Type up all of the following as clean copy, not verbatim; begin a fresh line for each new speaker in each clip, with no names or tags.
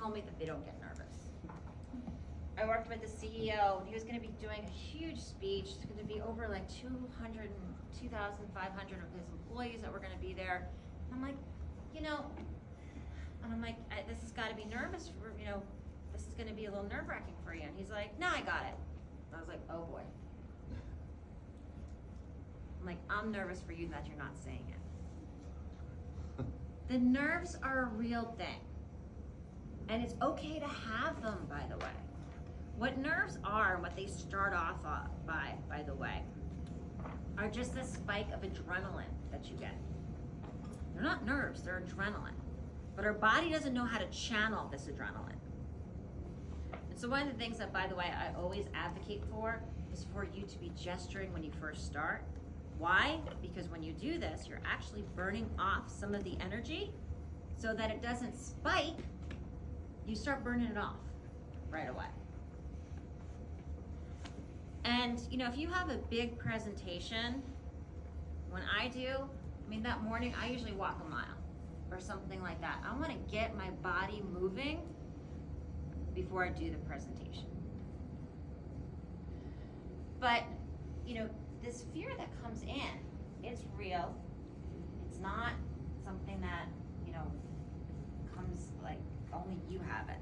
tell me that they don't get nervous. I worked with the CEO, and he was gonna be doing a huge speech. It's gonna be over like 2,500 of his employees that were gonna be there. I'm like, this has gotta be nervous for, this is gonna be a little nerve-wracking for you. And he's like, no, I got it. I was like, oh boy. I'm like, I'm nervous for you that you're not saying it. The nerves are a real thing. And it's okay to have them, by the way. What nerves are, and what they start off by the way, are just this spike of adrenaline that you get. They're not nerves, they're adrenaline. But our body doesn't know how to channel this adrenaline. And so one of the things that, by the way, I always advocate for is for you to be gesturing when you first start. Why? Because when you do this, you're actually burning off some of the energy so that it doesn't spike. You start burning it off right away. And if you have a big presentation, when I do, that morning I usually walk a mile or something like that. I want to get my body moving before I do the presentation. But, this fear that comes in, it's real. It's not something that, comes like only you have it.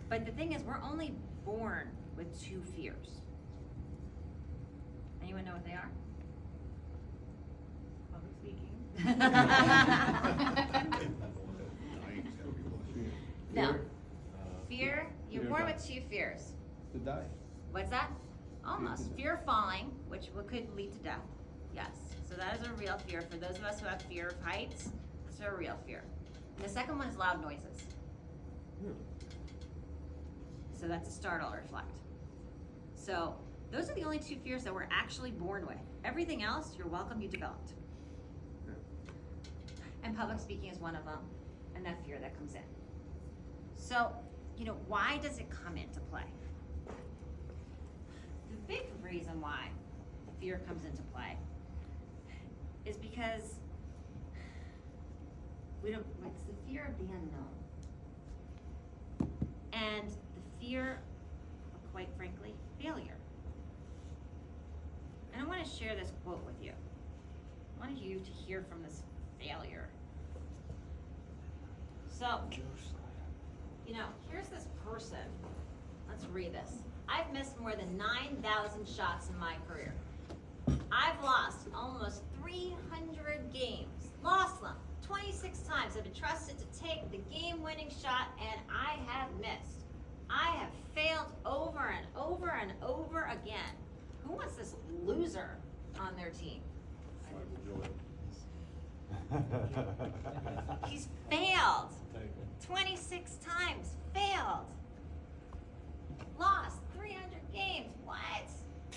But the thing is, we're only born with two fears. Anyone know what they are? Public speaking. No. Fear, you're born with two fears.
To die.
What's that? Almost. Fear of falling, which could lead to death. Yes. So that is a real fear. For those of us who have fear of heights, that's a real fear. And the second one is loud noises. So that's a startle or reflect. So those are the only two fears that we're actually born with. Everything else, you're welcome, you developed. And public speaking is one of them, and that fear that comes in. So, why does it come into play? The big reason why the fear comes into play is because it's the fear of the unknown. And the fear of, quite frankly, failure. And I want to share this quote with you. I wanted you to hear from this failure. So, here's this person. Let's read this. I've missed more than 9,000 shots in my career. I've lost almost 300 games. Lost them 26 times. I've been trusted to take the game-winning shot, and I have missed. I have failed over and over and over again. Who wants this loser on their team? He's failed 26 times. Failed. Lost 300 games. What? It's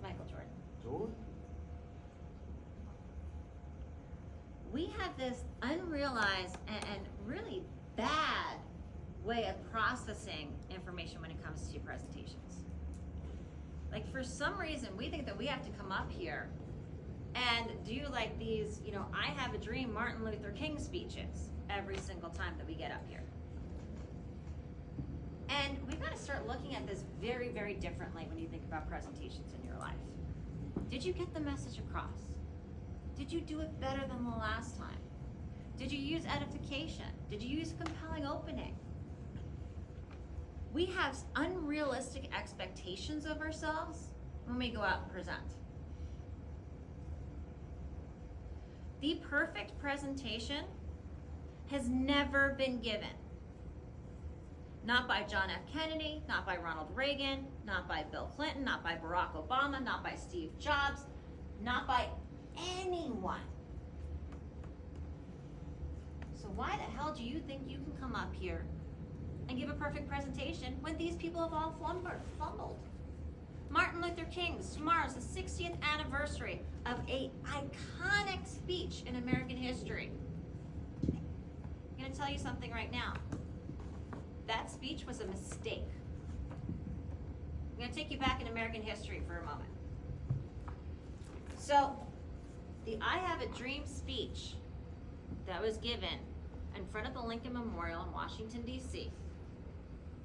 Michael Jordan.
Jordan?
We have this unrealized and really bad way of processing information when it comes to presentations. Like, for some reason, we think that we have to come up here and do like these, I have a dream Martin Luther King speeches every single time that we get up here. And we've got to start looking at this very, very differently when you think about presentations in your life. Did you get the message across? Did you do it better than the last time? Did you use edification? Did you use a compelling opening? We have unrealistic expectations of ourselves when we go out and present. The perfect presentation has never been given. Not by John F. Kennedy, not by Ronald Reagan, not by Bill Clinton, not by Barack Obama, not by Steve Jobs, not by anyone. So why the hell do you think you can come up here and give a perfect presentation when these people have all fumbled? Martin Luther King, tomorrow's the 60th anniversary of an iconic speech in American history. I'm going to tell you something right now. That speech was a mistake. I'm going to take you back in American history for a moment. So, the I Have a Dream speech that was given in front of the Lincoln Memorial in Washington, D.C.,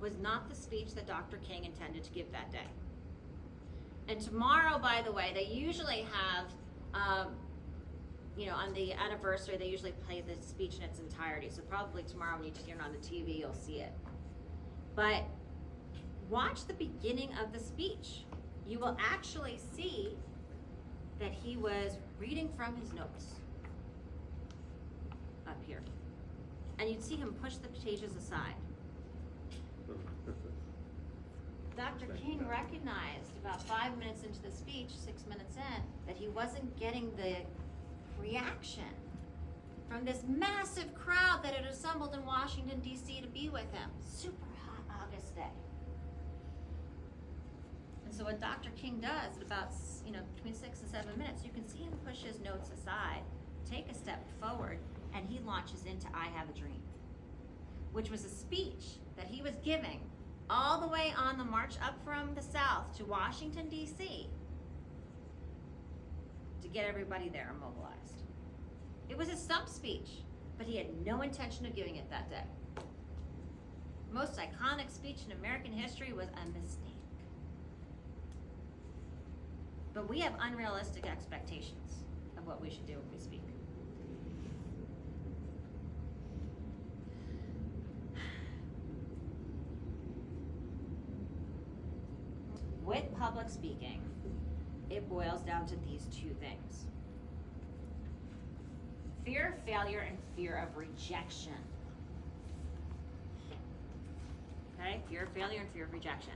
was not the speech that Dr. King intended to give that day. And tomorrow, by the way, they usually have, on the anniversary, they usually play the speech in its entirety. So probably tomorrow when you turn on the TV, you'll see it. But watch the beginning of the speech. You will actually see that he was reading from his notes up here. And you'd see him push the pages aside. Dr. King recognized about 5 minutes into the speech, 6 minutes in, that he wasn't getting the reaction from this massive crowd that had assembled in Washington, D.C. to be with him. Super hot August day. And so what Dr. King does at about, between 6 and 7 minutes, you can see him push his notes aside, take a step forward, and he launches into I Have a Dream, which was a speech that he was giving all the way on the march up from the South to Washington, D.C. to get everybody there mobilized. It was a stump speech, but he had no intention of giving it that day. Most iconic speech in American history was a mistake. But we have unrealistic expectations of what we should do when we speak. With public speaking, it boils down to these two things. Fear of failure and fear of rejection. Okay? Fear of failure and fear of rejection.